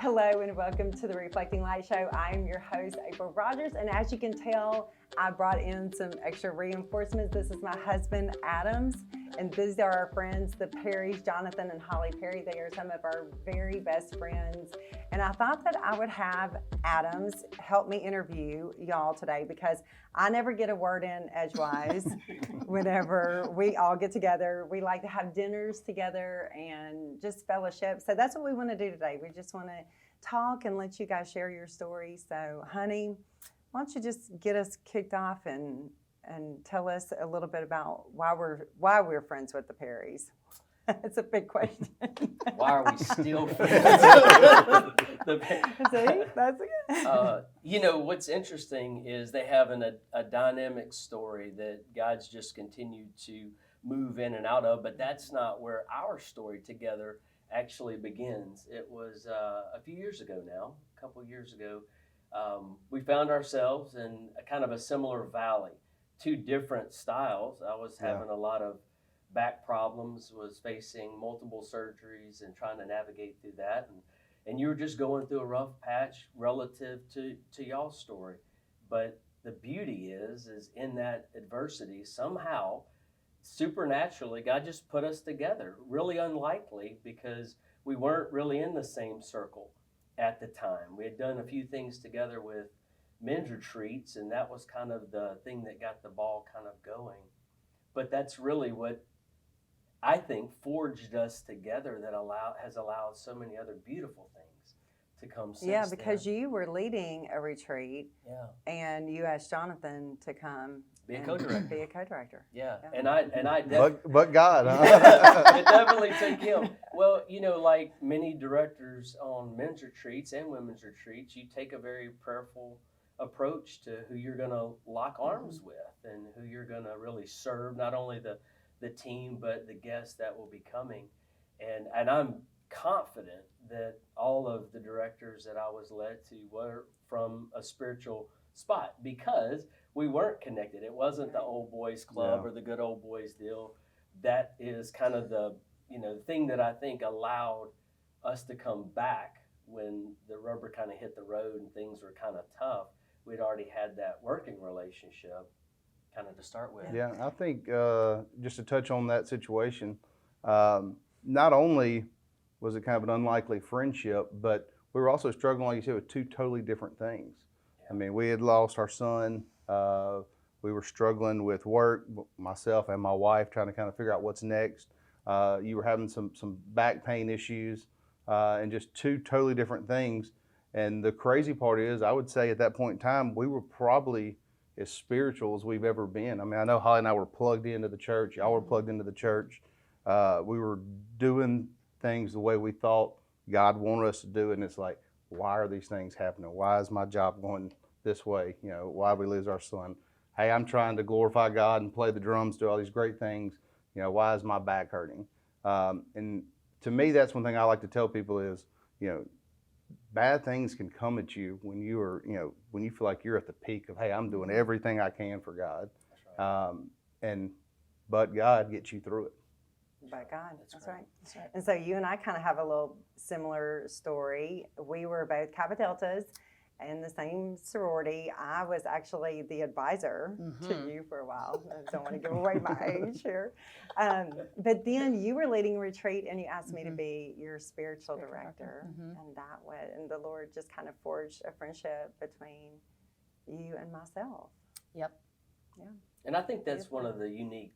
Hello and welcome to the Reflecting Light Show. I'm your host, April Rodgers, and as you can tell, I brought in some extra reinforcements. This is my husband, Adams, and these are our friends, the Perrys, Jonathan and Holley Perry. They are some of our very best friends, and I thought that I would have Adams help me interview y'all today because I never get a word in edgewise whenever we all get together. We like to have dinners together and just fellowship. So that's what we want to do today. We just want to talk and let you guys share your story. So, honey, why don't you just get us kicked off and tell us a little bit about why we're friends with the Perrys? It's a big question. Why are we still friends? See, that's good. What's interesting is they have a dynamic story that God's just continued to move in and out of, but that's not where our story together actually begins. It was a few years ago now, a couple of years ago. We found ourselves in a kind of a similar valley, two different styles. I was having a lot of back problems, was facing multiple surgeries and trying to navigate through that. And you were just going through a rough patch relative to y'all's story. But the beauty is in that adversity, somehow, supernaturally, God just put us together. Really unlikely because we weren't really in the same circle at the time. We had done a few things together with men's retreats, and that was kind of the thing that got the ball kind of going. But that's really what I think forged us together that has allowed so many other beautiful things to come since Yeah, because then. you were leading a retreat, and you asked Jonathan to come Be a co-director. Be a co-director. Yeah. And I but God, huh? it definitely took him. Well, like many directors on men's retreats and women's retreats, you take a very prayerful approach to who you're going to lock arms with and who you're going to really serve, not only the team, but the guests that will be coming. And I'm confident that all of the directors that I was led to were from a spiritual spot because we weren't connected. It wasn't the old boys club or the good old boys deal. That is kind of the thing that I think allowed us to come back when the rubber kind of hit the road and things were kind of tough. We'd already had that working relationship kind of to start with. Yeah, I think just to touch on that situation, not only was it kind of an unlikely friendship, but we were also struggling, like you said, with two totally different things. Yeah. I mean, we had lost our son. We were struggling with work, myself and my wife, trying to kind of figure out what's next. You were having some back pain issues and just two totally different things. And the crazy part is, I would say at that point in time, we were probably as spiritual as we've ever been. I mean, I know Holley and I were plugged into the church. Y'all were plugged into the church. We were doing things the way we thought God wanted us to do. And it's like, why are these things happening? Why is my job going this way? Why did we lose our son? Hey, I'm trying to glorify God and play the drums, do all these great things. Why is my back hurting? And to me, that's one thing I like to tell people is, bad things can come at you when you are, when you feel like you're at the peak of, hey, I'm doing everything I can for God. That's right. But God gets you through it. By God, that's right. And so you and I kind of have a little similar story. We were both Kappa Deltas in the same sorority. I was actually the advisor to you for a while. I don't want to give away my age here. But then you were leading a retreat and you asked me to be your spiritual director. And the Lord just kind of forged a friendship between you and myself. Yep. Yeah. And I think that's one of the unique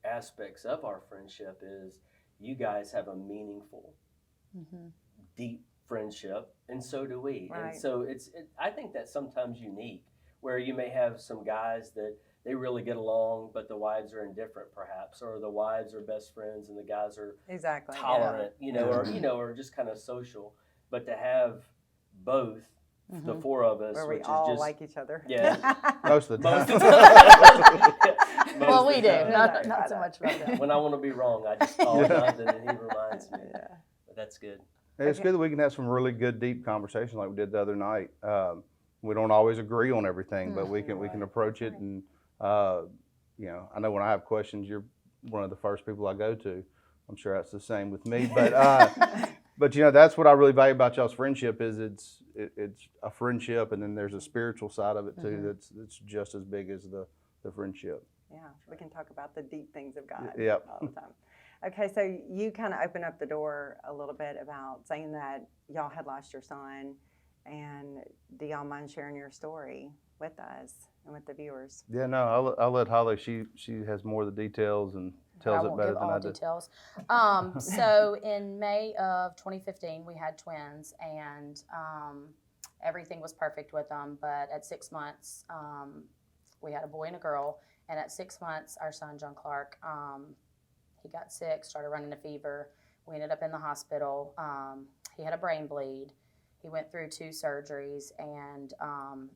aspects of our friendship is you guys have a meaningful, deep friendship, and so do we. Right. And so I think that's sometimes unique, where you may have some guys that they really get along, but the wives are indifferent, perhaps, or the wives are best friends and the guys are tolerant, or just kind of social. But to have both, the four of us, where we which all is just like each other. Yeah, Most of the time. Well, we do. Not so much about that. When I want to be wrong, I just call Jonathan and he reminds me. Yeah. But that's good. It's good that we can have some really good, deep conversations like we did the other night. We don't always agree on everything, but we can approach it. And I know when I have questions, you're one of the first people I go to. I'm sure that's the same with me. But But that's what I really value about y'all's friendship is it's a friendship, and then there's a spiritual side of it too that's just as big as the friendship. Yeah, we can talk about the deep things of God Yep. all the time. Okay, so you kind of opened up the door a little bit about saying that y'all had lost your son, and do y'all mind sharing your story with us and with the viewers? Yeah, no, I'll let Holley. She has more of the details and tells it better than I do. Details. So in May of 2015, we had twins, and everything was perfect with them. But at 6 months, we had a boy and a girl. And at 6 months, our son, John Clark, he got sick, started running a fever. We ended up in the hospital. He had a brain bleed. He went through 2 surgeries, and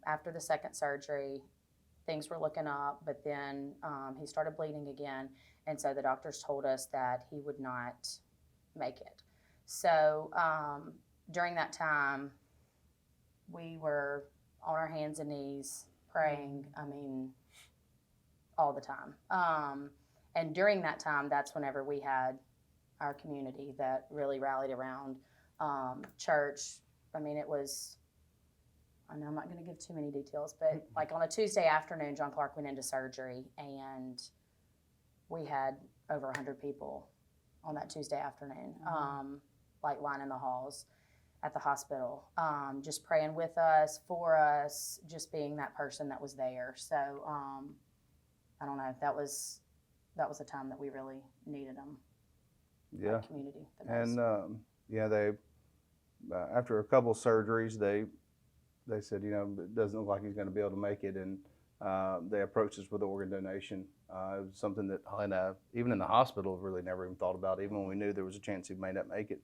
after the second surgery, things were looking up, but then he started bleeding again, and so the doctors told us that he would not make it. So during that time, we were on our hands and knees praying, all the time. And during that time, that's whenever we had our community that really rallied around church. It was, I know I'm not going to give too many details, but like on a Tuesday afternoon, John Clark went into surgery, and we had over 100 people on that Tuesday afternoon, like lining the halls at the hospital, just praying with us, for us, just being that person that was there. So I don't know, that was a time that we really needed them. Yeah, that community the most. And they after a couple of surgeries, they said, it doesn't look like he's going to be able to make it, and they approached us with organ donation. It was something that Holly and I, even in the hospital, really never even thought about, even when we knew there was a chance he may not make it.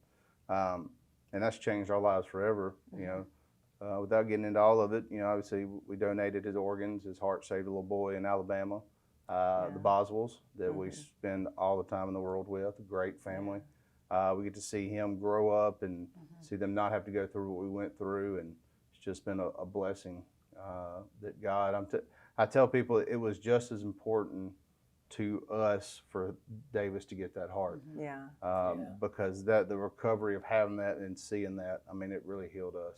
And that's changed our lives forever. Without getting into all of it, obviously we donated his organs. His heart saved a little boy in Alabama, the Boswells, that we spend all the time in the world with, a great family. We get to see him grow up and see them not have to go through what we went through, and it's just been a blessing that God, I tell people it was just as important to us for Davis to get that heart. Because the recovery of having that and seeing that, it really healed us.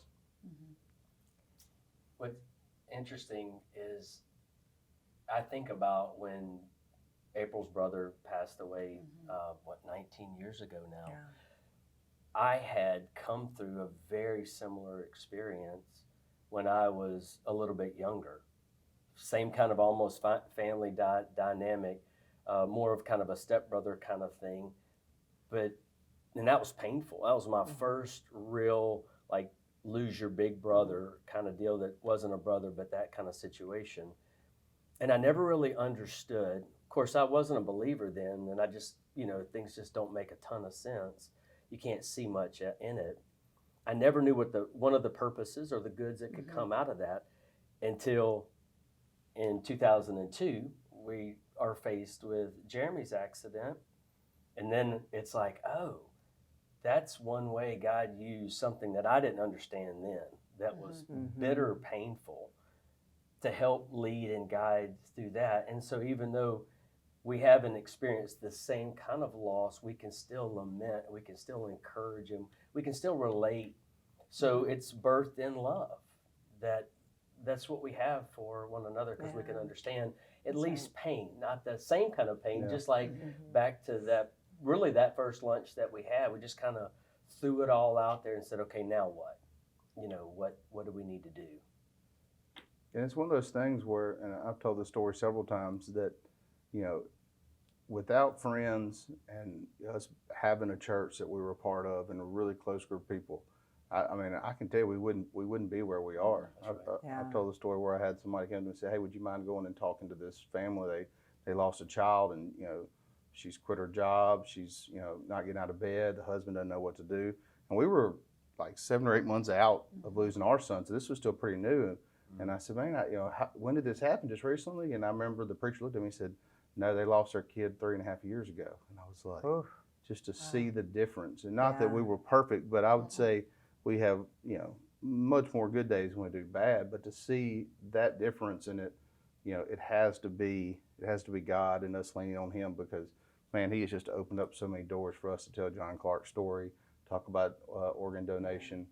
What's interesting is I think about when April's brother passed away, 19 years ago now. Yeah. I had come through a very similar experience when I was a little bit younger. Same kind of almost family dynamic, more of kind of a stepbrother kind of thing. And that was painful. That was my first real, lose your big brother kind of deal that wasn't a brother, but that kind of situation. And I never really understood. Of course, I wasn't a believer then, and I just, things just don't make a ton of sense. You can't see much in it. I never knew what one of the purposes or the goods that could come out of that until in 2002, we are faced with Jeremy's accident. And then it's like, oh, that's one way God used something that I didn't understand then, that was bitter, painful, to help lead and guide through that. And so even though we haven't experienced the same kind of loss, we can still lament, we can still encourage him, we can still relate. So it's birthed in love. That's what we have for one another, because we can understand at least pain, not the same kind of pain, just like back to that first lunch that we had. We just kind of threw it all out there and said, okay, now what? What do we need to do? And it's one of those things where, and I've told this story several times, that, without friends and us having a church that we were a part of and a really close group of people, I can tell you we wouldn't be where we are. I've told the story where I had somebody come to me and say, hey, would you mind going and talking to this family? They lost a child, and she's quit her job. She's not getting out of bed. The husband doesn't know what to do. And we were like 7 or 8 months out of losing our son, so this was still pretty new. And I said, man, when did this happen? Just recently? And I remember the preacher looked at me and said, no, they lost their kid 3.5 years ago. And I was like, just to see the difference. And not that we were perfect, but I would say we have, much more good days than we do bad. But to see that difference in it, it has to be God and us leaning on Him, because, man, He has just opened up so many doors for us to tell John Clark's story, talk about organ donation.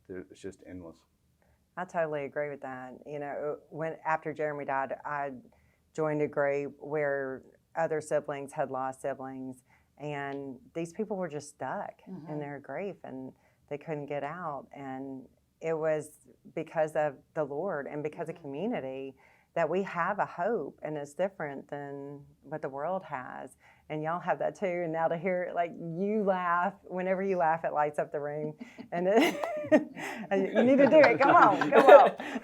It's just endless. I totally agree with that. You know, when after Jeremy died, I joined a group where other siblings had lost siblings, and these people were just stuck in their grief, and they couldn't get out. And it was because of the Lord and because of community that we have a hope, and it's different than what the world has. And y'all have that too. And now to hear like you laugh, whenever you laugh, it lights up the room. And you need to do it. Come on.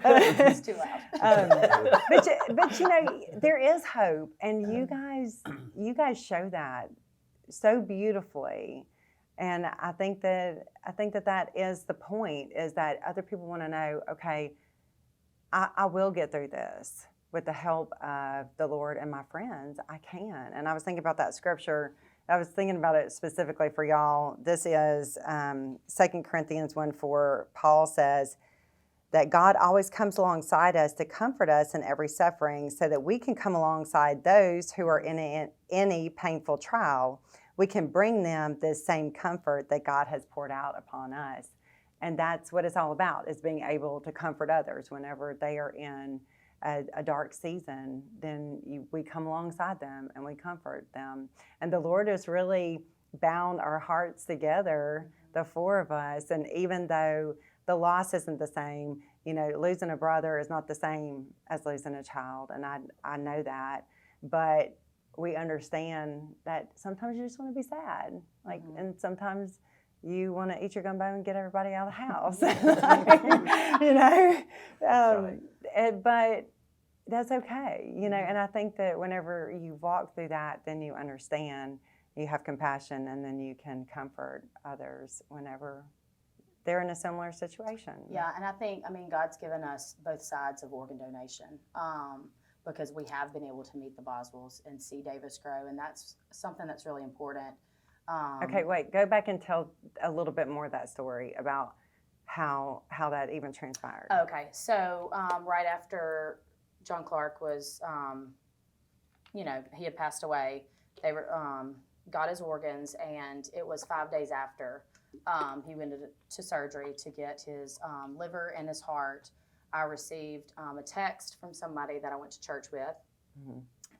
It's too loud. But you know, there is hope, and you guys show that so beautifully. And I think that is the point, is that other people want to know, okay, I will get through this with the help of the Lord and my friends. I can. And I was thinking about that scripture. I was thinking about it specifically for y'all. This is 2 Corinthians 1:4. Paul says that God always comes alongside us to comfort us in every suffering, so that we can come alongside those who are in any painful trial. We can bring them the same comfort that God has poured out upon us. And that's what it's all about, is being able to comfort others whenever they are in a dark season. Then we come alongside them and we comfort them. And the Lord has really bound our hearts together, the four of us. And even though the loss isn't the same, you know, losing a brother is not the same as losing a child. And I know that. But we understand that sometimes you just want to be sad. Like, and sometimes you want to eat your gumbo and get everybody out of the house. You know? Right. But that's okay, you know, and I think that whenever you walk through that, then you understand, you have compassion, and then you can comfort others whenever they're in a similar situation. Yeah, and I think, God's given us both sides of organ donation, because we have been able to meet the Boswells and see Davis grow, and that's something that's really important. Okay, wait, go back and tell a little bit more of that story about how that even transpired. Okay, so right after John Clark was, he had passed away, they were got his organs, and it was 5 days after he went to surgery to get his liver and his heart. I received a text from somebody that I went to church with,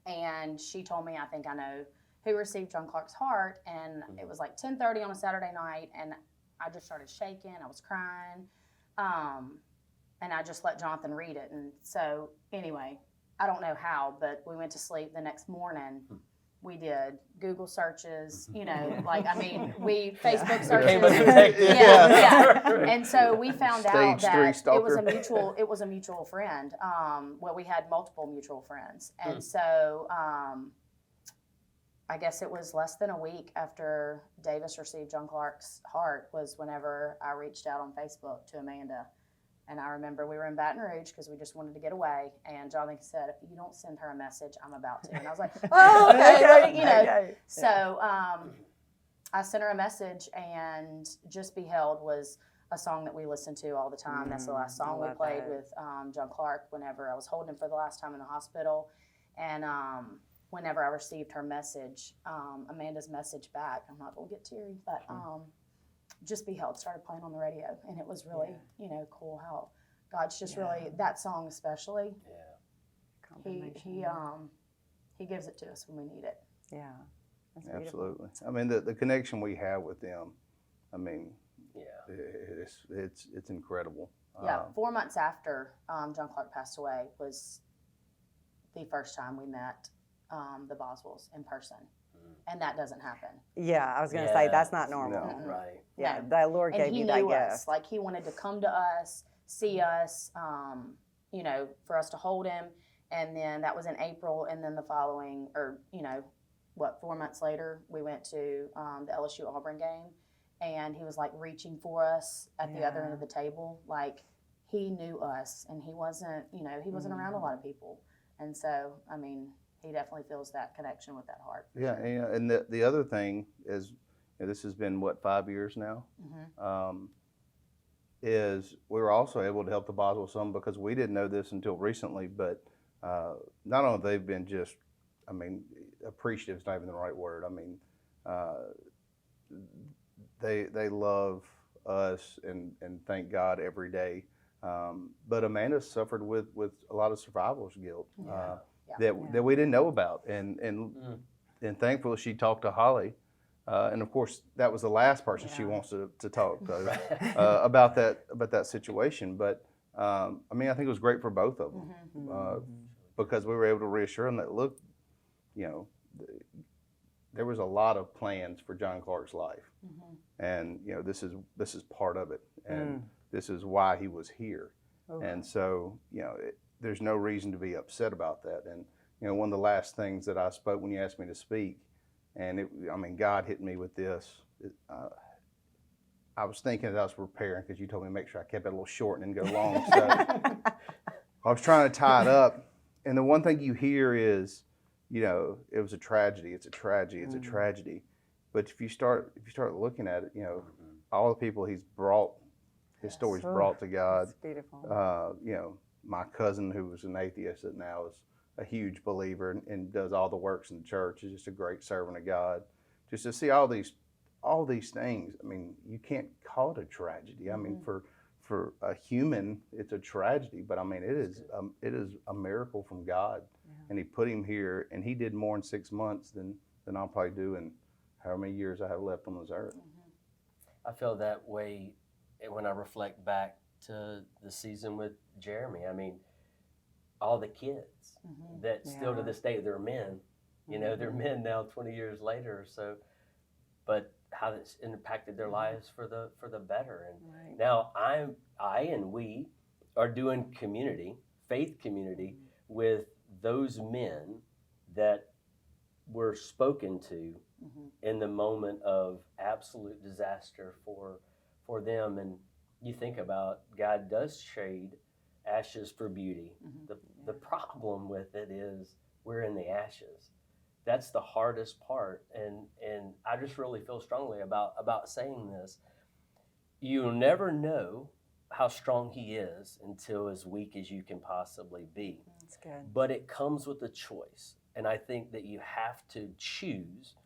and she told me, I think I know who received John Clark's heart, and it was like 10:30 on a Saturday night, and I just started shaking. I was crying, and I just let Jonathan read it. And so anyway, I don't know how, but we went to sleep the next morning. We did Google searches, we Facebook searches. Became a detective. Yeah. And so we found out Stage 3 that stalker. it was a mutual friend. We had multiple mutual friends. And so I guess it was less than a week after Davis received John Clark's heart was whenever I reached out on Facebook to Amanda. And I remember we were in Baton Rouge because we just wanted to get away. And Jonathan said, if you don't send her a message, I'm about to. And I was like, oh, okay. Okay. So I sent her a message, and Just Be Held was a song that we listened to all the time. That's the last song we played with John Clark whenever I was holding him for the last time in the hospital. And whenever I received her message, Amanda's message back, I'm not going to get teary, but Just Be Held started playing on the radio, and it was really, cool how God's just really, that song especially, he gives it to us when we need it. Yeah. That's Absolutely. I mean, the connection we have with them, it's incredible. Yeah, 4 months after John Clark passed away was the first time we met the Boswells in person. And that doesn't happen. Yeah, I was going to say, that's not normal. No. Right. Yeah, No. the Lord gave you that gift. Us. Like, he wanted to come to us, see us, for us to hold him. And then that was in April. And then the following, 4 months later, we went to the LSU Auburn game. And he was like reaching for us at the other end of the table. Like, he knew us, and he wasn't, he wasn't around a lot of people. And so, he definitely feels that connection with that heart. Yeah, sure. and the other thing is, this has been, 5 years now? Is we were also able to help the Boswells some, because we didn't know this until recently, but not only they've been just, appreciative is not even the right word. they love us and thank God every day. But Amanda suffered with a lot of survivor's guilt that we didn't know about, and thankfully she talked to Holley, and of course that was the last person she wants to talk to about that situation. But I mean, I think it was great for both of them because we were able to reassure them that, look, you know, there was a lot of plans for John Clark's life, and you know, this is part of it, and this is why he was here. And so, you know, there's no reason to be upset about that. And you know, one of the last things that I spoke when you asked me to speak, and I mean, God hit me with this. I was thinking as I was preparing, because you told me to make sure I kept it a little short and didn't go long. So I was trying to tie it up, and the one thing you hear is, you know, it was a tragedy. It's a tragedy. It's a tragedy. But if you start looking at it, you know, all the people he's brought, his story's brought to God. That's beautiful. You know, my cousin who was an atheist that now is a huge believer and does all the works in the church, is just a great servant of God. Just to see all these things, I mean, you can't call it a tragedy. I mean, for a human, it's a tragedy, but I mean, it is a miracle from God. And he put him here, and he did more in 6 months than I'll probably do in however many years I have left on this earth. I feel that way when I reflect back to the season with Jeremy. I mean, all the kids that still to this day, they're men. You know, they're men now 20 years later or so. But how that's impacted their lives for the better. And now I and we are doing faith community with those men that were spoken to in the moment of absolute disaster for them. And you think about, God does shade ashes for beauty. The problem with it is we're in the ashes. That's the hardest part, and I just really feel strongly about saying this. You'll never know how strong he is until as weak as you can possibly be. That's good. But it comes with a choice, and I think that you have to choose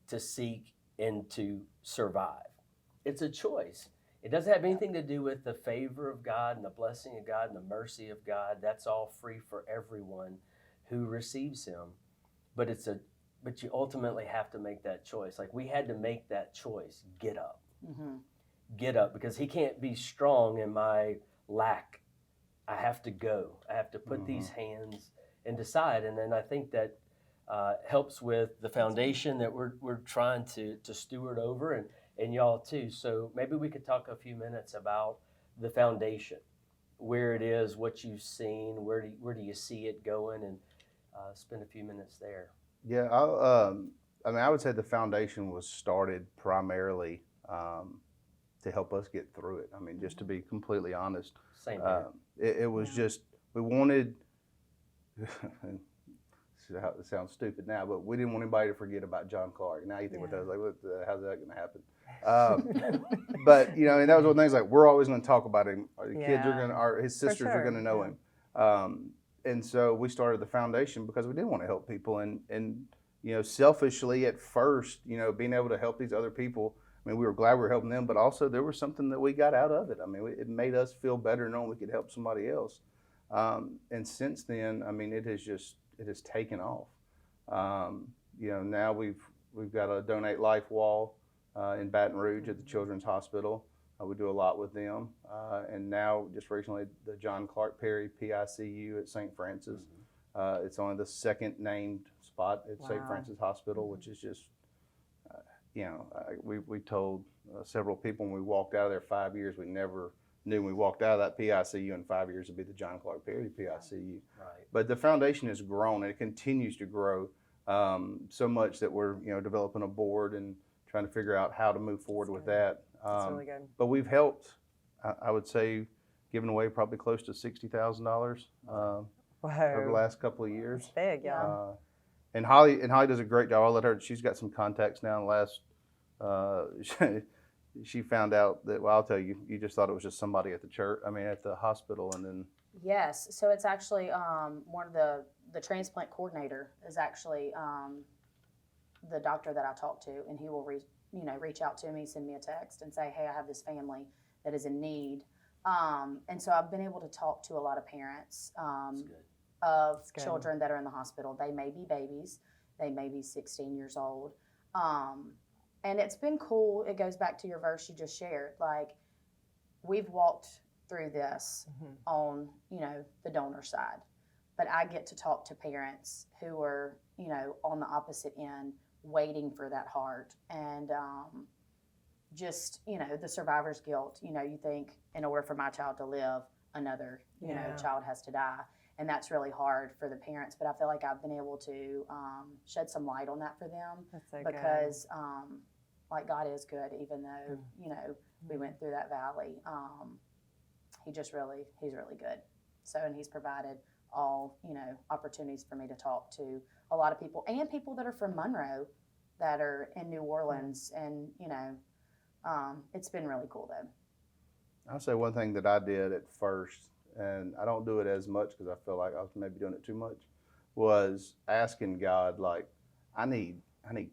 to seek and to survive. It's a choice. It doesn't have anything to do with the favor of God and the blessing of God and the mercy of God. That's all free for everyone who receives him. But you ultimately have to make that choice. Like we had to make that choice. Get up. Get up, because he can't be strong in my lack. I have to go. I have to put these hands and decide. And then I think that helps with the foundation that we're trying to steward over, and y'all too. So maybe we could talk a few minutes about the foundation, where it is, what you've seen, where do you see it going, and spend a few minutes there. Yeah, I mean, I would say the foundation was started primarily to help us get through it. I mean, just to be completely honest. Same here. It was just, we wanted, it sounds stupid now, but we didn't want anybody to forget about John Clark. Now you think with that, like, how's that going to happen? But, you know, and that was one of the things, like, we're always going to talk about him. The kids are going to, his sisters are going to know him. And so we started the foundation because we did want to help people. And you know, selfishly at first, you know, being able to help these other people, I mean, we were glad we were helping them, but also there was something that we got out of it. I mean, it made us feel better knowing we could help somebody else. And since then, I mean, it has taken off. You know, now we've got a Donate Life wall in Baton Rouge at the Children's Hospital. We do a lot with them. And now, just recently, the John Clark Perry PICU at St. Francis. It's only the second named spot at St. Francis Hospital, which is just, you know, we told several people when we walked out of there 5 years, we never knew when we walked out of that PICU in 5 years it'd be the John Clark Perry PICU. Right. But the foundation has grown, and it continues to grow so much that we're, you know, developing a board and trying to figure out how to move forward with that. That's really good. But we've helped, I would say, given away probably close to $60,000 over the last couple of years. That's big, yeah. And Holley does a great job. I'll let her. She's got some contacts now. She found out that. Well, I'll tell you. You just thought it was just somebody at the church. I mean, at the hospital, and then. Yes. So it's actually one of the transplant coordinator is actually the doctor that I talk to, and he will reach out to me, send me a text, and say, hey, I have this family that is in need. And so I've been able to talk to a lot of parents of children that are in the hospital. They may be babies, they may be 16 years old. And it's been cool. It goes back to your verse you just shared. Like, we've walked through this on, the donor side, but I get to talk to parents who are, on the opposite end, waiting for that heart. And just, the survivor's guilt. You think, in order for my child to live, another, child has to die. And that's really hard for the parents. But I feel like I've been able to shed some light on that for them. That's so because, like, God is good, even though, we went through that valley. He's really good. So, and he's provided all, opportunities for me to talk to a lot of people, and people that are from Monroe that are in New Orleans. And, it's been really cool, though. I'll say one thing that I did at first, and I don't do it as much because I feel like I was maybe doing it too much, was asking God, like, I need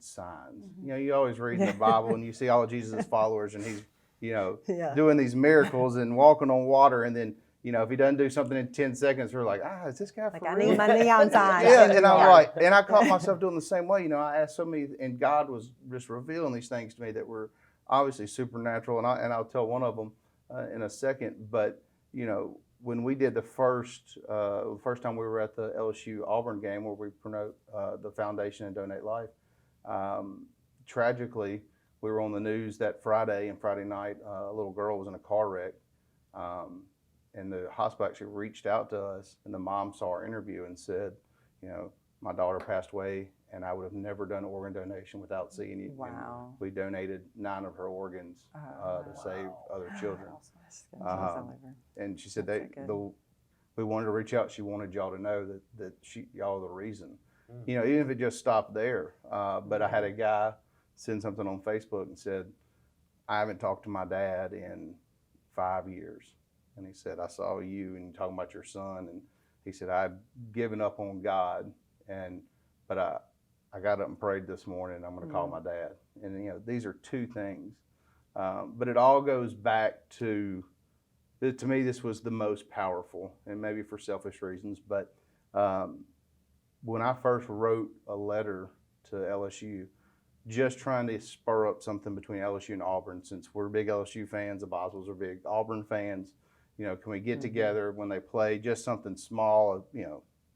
signs. You always read in the Bible and you see all of Jesus' followers, and he's, doing these miracles and walking on water, and then, if he doesn't do something in 10 seconds, we're like, is this guy for real? I need my neon sign. Yeah, and I'm like, and I caught myself doing the same way. I asked so many, and God was just revealing these things to me that were obviously supernatural, and I'll tell one of them in a second. But when we did the first time we were at the LSU Auburn game where we promote the foundation and donate life, tragically we were on the news that Friday night. A little girl was in a car wreck, and the hospital actually reached out to us, and the mom saw our interview and said, my daughter passed away, and I would have never done an organ donation without seeing you. Wow. And we donated 9 of her organs to save other children. And she said we wanted to reach out. She wanted y'all to know that y'all are the reason. Even if it just stopped there. But I had a guy send something on Facebook and said, I haven't talked to my dad in 5 years. And he said, I saw you and you're talking about your son. And he said, I'd given up on God, but I got up and prayed this morning, and I'm going to call my dad. And these are two things. But it all goes back to me, this was the most powerful, and maybe for selfish reasons, but when I first wrote a letter to LSU, just trying to spur up something between LSU and Auburn, since we're big LSU fans, the Boswells are big Auburn fans, can we get together when they play, just something small,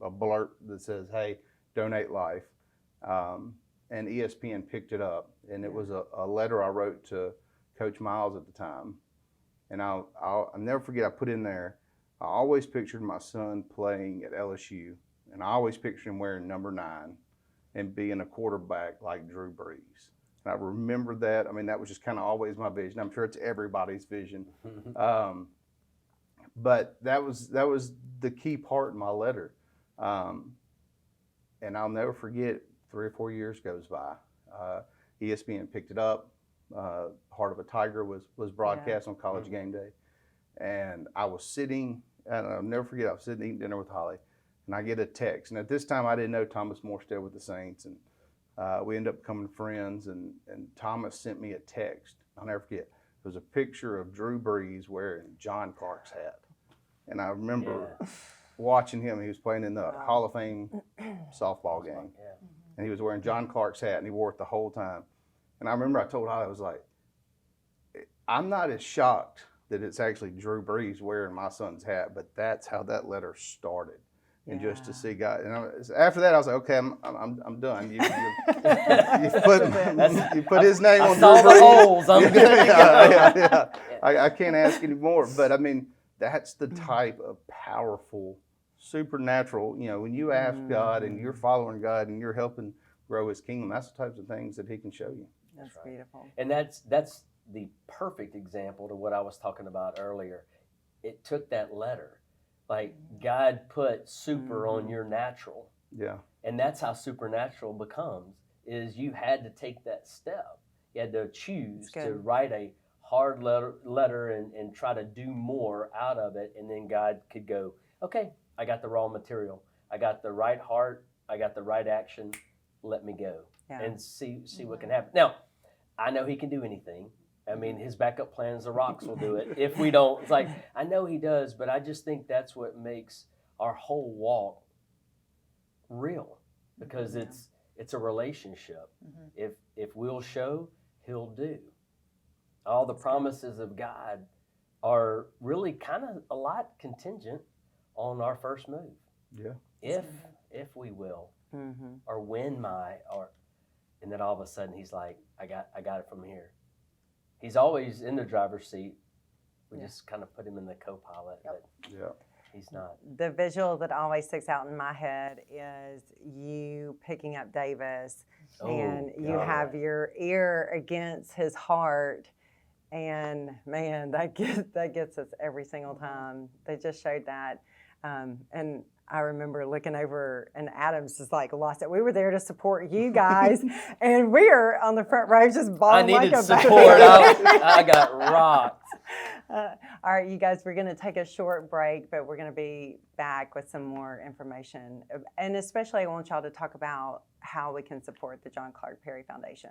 a blurt that says, hey, donate life. And ESPN picked it up, and it was a letter I wrote to Coach Miles at the time. And I'll never forget, I put in there, I always pictured my son playing at LSU, and I always pictured him wearing number 9 and being a quarterback like Drew Brees. And I remember that. I mean, that was just kind of always my vision. I'm sure it's everybody's vision. But that was the key part in my letter. And I'll never forget, 3 or 4 years goes by. ESPN picked it up. Heart of a Tiger was broadcast on College Game Day. And I was sitting, and I'll never forget, I was sitting eating dinner with Holley, and I get a text. And at this time, I didn't know Thomas Morstead with the Saints. And we ended up becoming friends, and Thomas sent me a text. I'll never forget. It was a picture of Drew Brees wearing John Clark's hat. And I remember watching him. He was playing in the Hall of Fame softball game. And he was wearing John Clark's hat, and he wore it the whole time. And I remember I told Holly, I was like, I'm not as shocked that it's actually Drew Brees wearing my son's hat, but that's how that letter started. And just to see God, and after that, I was like, okay, I'm done. You put his name on Drew Brees. The holes. I'm good. I can't ask anymore. But I mean, that's the type of powerful, supernatural. When you ask God and you're following God and you're helping grow His kingdom, that's the types of things that He can show you. That's beautiful. And that's the perfect example to what I was talking about earlier. It took that letter. Like, God put super on your natural. Yeah. And that's how supernatural becomes, is you had to take that step. You had to choose to write a hard letter and try to do more out of it. And then God could go, okay, I got the raw material. I got the right heart. I got the right action. Let me go. Yeah. and see what can happen. Now, I know he can do anything. I mean, his backup plan is the rocks will do it. If we don't, it's like, I know he does, but I just think that's what makes our whole walk real, because it's a relationship. If we'll show, he'll do. All the promises of God are really kind of a lot contingent on our first move. Yeah. If we will, or when and then all of a sudden he's like, I got it from here. He's always in the driver's seat. We just kind of put him in the co-pilot, but he's not. The visual that always sticks out in my head is you picking up Davis, and you have your ear against his heart, and man, that gets us every single time. They just showed that, and I remember looking over, and Adams is like lost it. We were there to support you guys, and we are on the front row just bawling I needed like a support. baby. I got rocked. All right, you guys, we're going to take a short break, but we're going to be back with some more information. And especially I want y'all to talk about how we can support the John Clark Perry Foundation.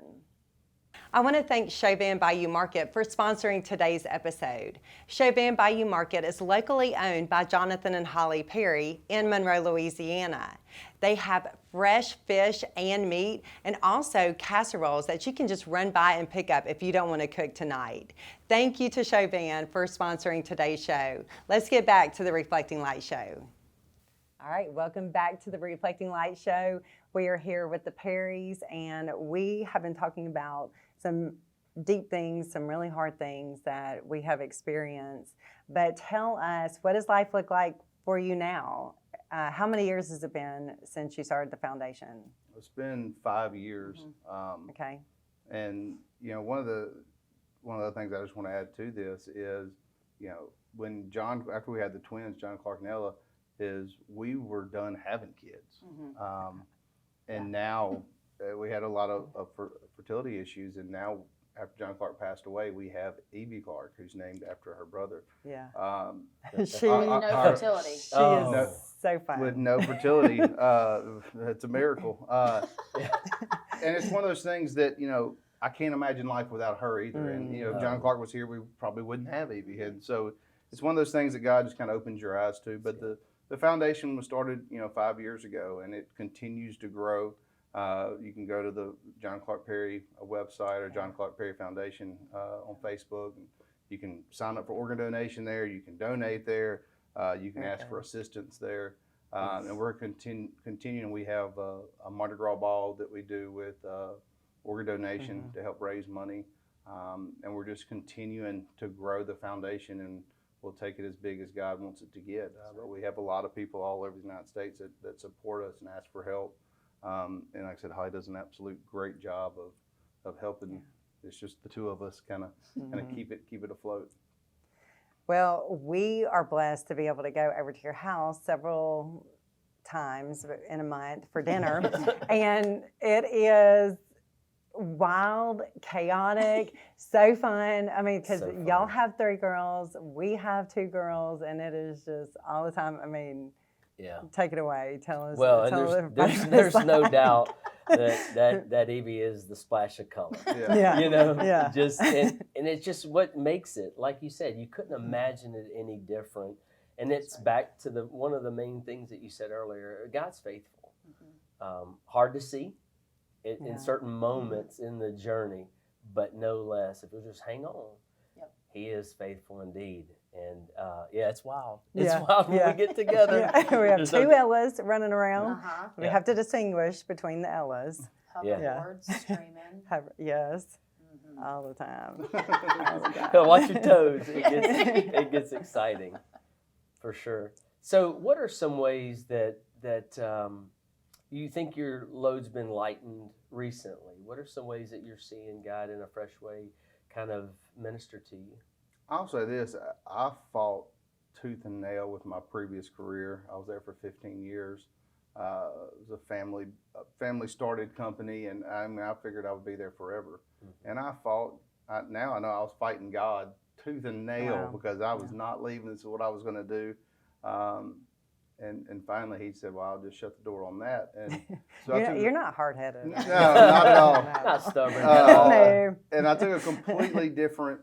I want to thank Chauvin Bayou Market for sponsoring today's episode. Chauvin Bayou Market is locally owned by Jonathan and Holley Perry in Monroe, Louisiana. They have fresh fish and meat, and also casseroles that you can just run by and pick up if you don't want to cook tonight. Thank you to Chauvin for sponsoring today's show. Let's get back to the Reflecting Light Show. All right, welcome back to the Reflecting Light Show. We are here with the Perrys, and we have been talking about some deep things, some really hard things that we have experienced. But tell us, what does life look like for you now? How many years has it been since you started the foundation? It's been 5 years. Okay. And one of the things I just want to add to this is, when after we had the twins, John, Clark, and Ella, is we were done having kids. And now we had a lot of fertility issues, and now after John Clark passed away, we have Evie Clark, who's named after her brother. Yeah. She no fertility. She is so fun. With no fertility, it's a miracle. And it's one of those things that I can't imagine life without her either. And if John Clark was here, we probably wouldn't have Evie. And so it's one of those things that God just kind of opens your eyes to. But the foundation was started 5 years ago, and it continues to grow. You can go to the John Clark Perry website or John Clark Perry Foundation on Facebook. And you can sign up for organ donation there. You can donate there. You can ask for assistance there. And we're continuing. We have a Mardi Gras ball that we do with organ donation to help raise money. And we're just continuing to grow the foundation, and we'll take it as big as God wants it to get. But we have a lot of people all over the United States that support us and ask for help. And like I said, Holly does an absolute great job of helping. Yeah. It's just the two of us kind of keep it afloat. Well, we are blessed to be able to go over to your house several times in a month for dinner, and it is wild, chaotic, so fun. I mean, because y'all have 3 girls, we have 2 girls, and it is just all the time. I mean, take it away. Tell us. Well, there's no doubt that Evie is the splash of color. Just and it's just what makes it. Like you said, you couldn't imagine it any different. And it's back to one of the main things that you said earlier. God's faithful. Hard to see in certain moments in the journey, but no less. If we just hang on, He is faithful indeed. And it's wild. It's wild when we get together. We have 2 Ellas running around. We have to distinguish between the Ellas. Hoverboards, screaming. Yes. All the time. Watch your toes. It gets exciting, for sure. So, what are some ways that you think your load's been lightened recently? What are some ways that you're seeing God in a fresh way kind of minister to you? I'll say this, I fought tooth and nail with my previous career. I was there for 15 years. It was a family started company, and I figured I would be there forever. And I fought, now I know I was fighting God tooth and nail because I was not leaving. This is what I was going to do. And finally he said, well, I'll just shut the door on that. And so You're not hard-headed. No, not at all. Not stubborn at all. No. And I took a completely different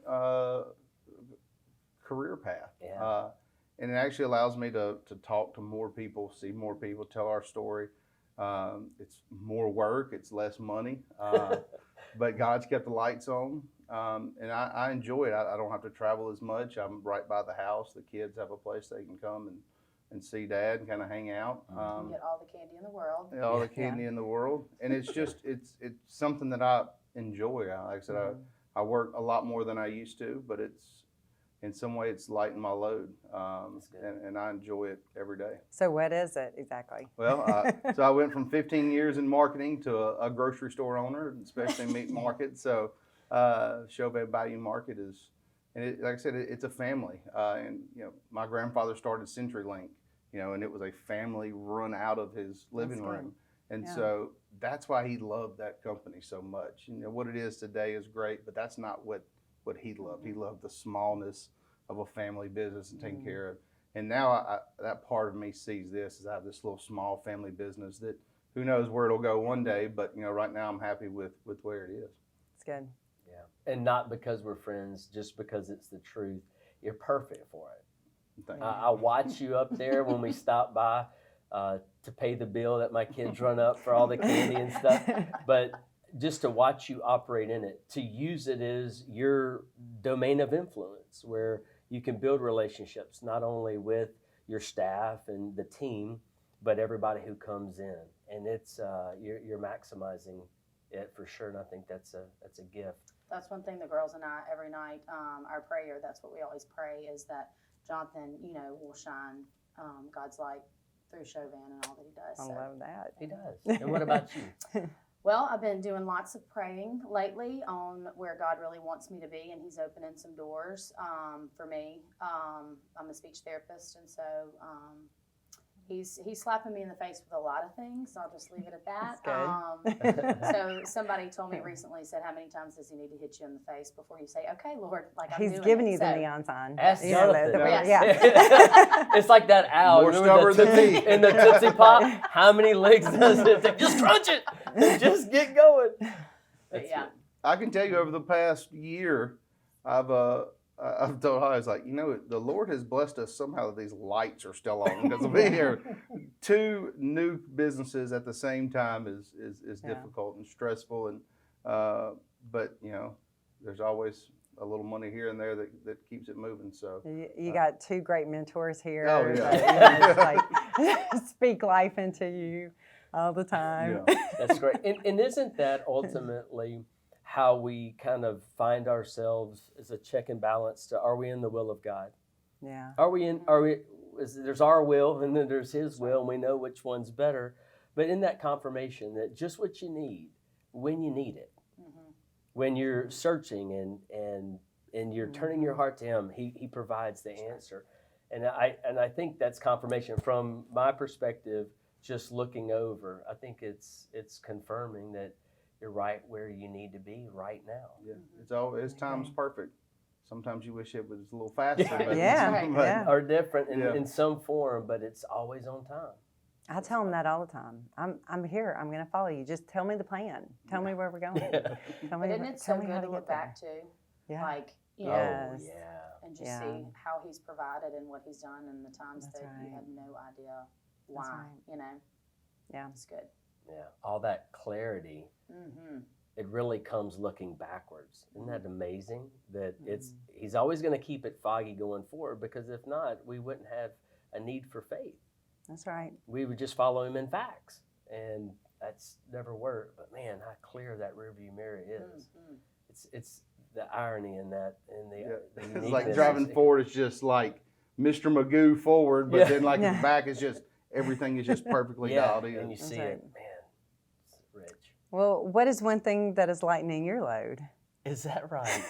career path. Yeah. And it actually allows me to talk to more people, see more people, tell our story. It's more work, it's less money, but God's kept the lights on, and I enjoy it. I don't have to travel as much. I'm right by the house. The kids have a place they can come and see Dad and kind of hang out. You get all the candy in the world. All the candy in the world, and it's just it's something that I enjoy. Like I said, I work a lot more than I used to, but it's in some way it's lighting my load, and I enjoy it every day. So what is it exactly? Well, so I went from 15 years in marketing to a grocery store owner, especially meat market. So Chauvin Bayou Market is, and like I said, it's a family. And my grandfather started CenturyLink, and it was a family run out of his living room. And so that's why he loved that company so much. What it is today is great, but that's not what he loved. He loved the smallness of a family business and taking care of. And now that part of me sees this as I have this little small family business that who knows where it'll go one day, but right now I'm happy with where it is. It's good. Yeah. And not because we're friends, just because it's the truth. You're perfect for it. Thank you. I watch you up there when we stop by to pay the bill that my kids run up for all the candy and stuff. But just to watch you operate in it, to use it as your domain of influence where you can build relationships, not only with your staff and the team, but everybody who comes in. And it's you're maximizing it for sure. And I think that's a gift. That's one thing the girls and I, every night, our prayer, that's what we always pray, is that Jonathan, will shine God's light through Chauvin and all that he does. I love that. He does. And what about you? Well, I've been doing lots of praying lately on where God really wants me to be, and he's opening some doors for me. I'm a speech therapist, and so he's slapping me in the face with a lot of things, so I'll just leave it at that. That's So somebody told me recently, said, how many times does he need to hit you in the face before you say, okay, Lord, like I'm He's doing giving it. you So, the neon sign. Ask Jonathan. Yeah. It's like that owl. More Remember stubborn than me. in the Tootsie Pop? How many legs does it take? Just crunch it. Just get going. But yeah. I can tell you over the past year, I've told Holley, I was like, the Lord has blessed us somehow that these lights are still on because of being here. 2 new businesses at the same time is difficult and stressful, and but there's always a little money here and there that keeps it moving. So You got 2 great mentors here. Oh, yeah. That, just speak life into you all the time. Yeah. That's great. And isn't that ultimately how we kind of find ourselves as a check and balance to, are we in the will of God? Yeah. There's our will and then there's his will, and we know which one's better. But in that confirmation that just what you need, when you need it, when you're searching and you're turning your heart to him, he provides the answer. And I think that's confirmation from my perspective, just looking over. I think it's confirming that you're right where you need to be right now. Yeah, his time's perfect. Sometimes you wish it was a little faster, but, Yeah, but yeah. Or different in some form, but it's always on time. I tell them that all the time. I'm here. I'm going to follow you. Just tell me the plan. Tell me where we're going. Tell me, But isn't it tell so me good how to to look get back there. to? Yeah. Like, Yes. Oh, yeah. and just Yeah. see how he's provided and what he's done and the times That's that you right. had no idea why, right. Yeah. It's good. Yeah. All that clarity, it really comes looking backwards. Isn't that amazing? That he's always going to keep it foggy going forward, because if not, we wouldn't have a need for faith. That's right. We would just follow him in facts, and that's never worked. But man, how clear that rearview mirror is. It's the irony in that, and the it's uniqueness. like driving forward is just like Mr. Magoo forward, but then like the back is just everything is just perfectly dialed in. And you see right. it, man, it's rich. Well, what is one thing that is lightening your load? Is that right?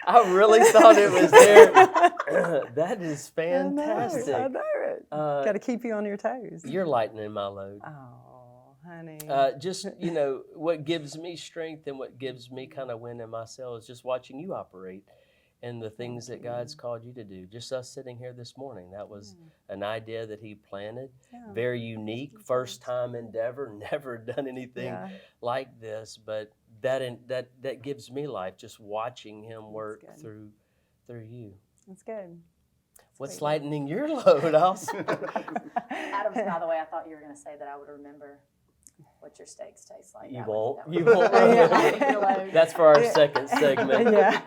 I really thought it was there. That is fantastic. I know it. Got to keep you on your toes. You're lightening my load. Oh, honey. Just, what gives me strength and what gives me kind of wind in my sail is just watching you operate in the things that God's called you to do. Just us sitting here this morning, that was an idea that he planted. Yeah. Very unique, first time endeavor, never done anything Yeah. like this, but that gives me life, just watching him work good. through you. That's good. What's great. lightening your load? Adams, by the way, I thought you were going to say that I would remember what your steaks taste like. You That won't. would- You won't. Yeah. That's for our second segment. Yeah.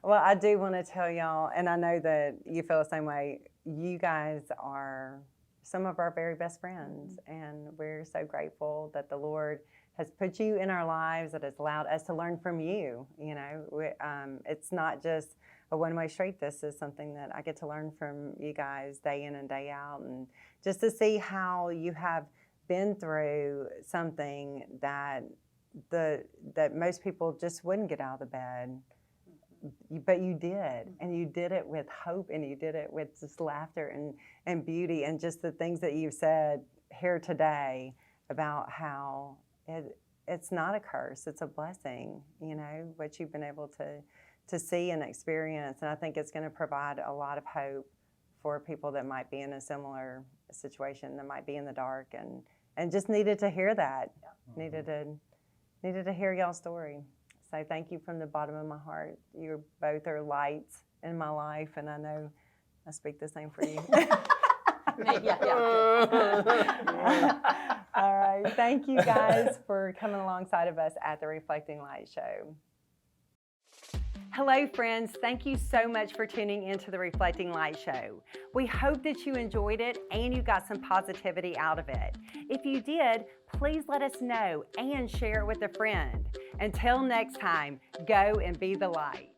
Well, I do want to tell y'all, and I know that you feel the same way. You guys are some of our very best friends, and we're so grateful that the Lord has put you in our lives, that has allowed us to learn from you. You know, it's not just a one-way street. This is something that I get to learn from you guys day in and day out, and just to see how you have been through something that most people just wouldn't get out of the bed, but you did, and you did it with hope, and you did it with just laughter and beauty, and just the things that you've said here today about how it's not a curse, it's a blessing, you know, what you've been able to see and experience. And I think it's going to provide a lot of hope for people that might be in a similar situation, that might be in the dark and just needed to hear that, needed to hear y'all's story. So thank you from the bottom of my heart. You both are lights in my life, and I know I speak the same for you. All right. Thank you guys for coming alongside of us at the Reflecting Light Show. Hello, friends. Thank you so much for tuning into the Reflecting Light Show. We hope that you enjoyed it and you got some positivity out of it. If you did, please let us know and share it with a friend. Until next time, go and be the light.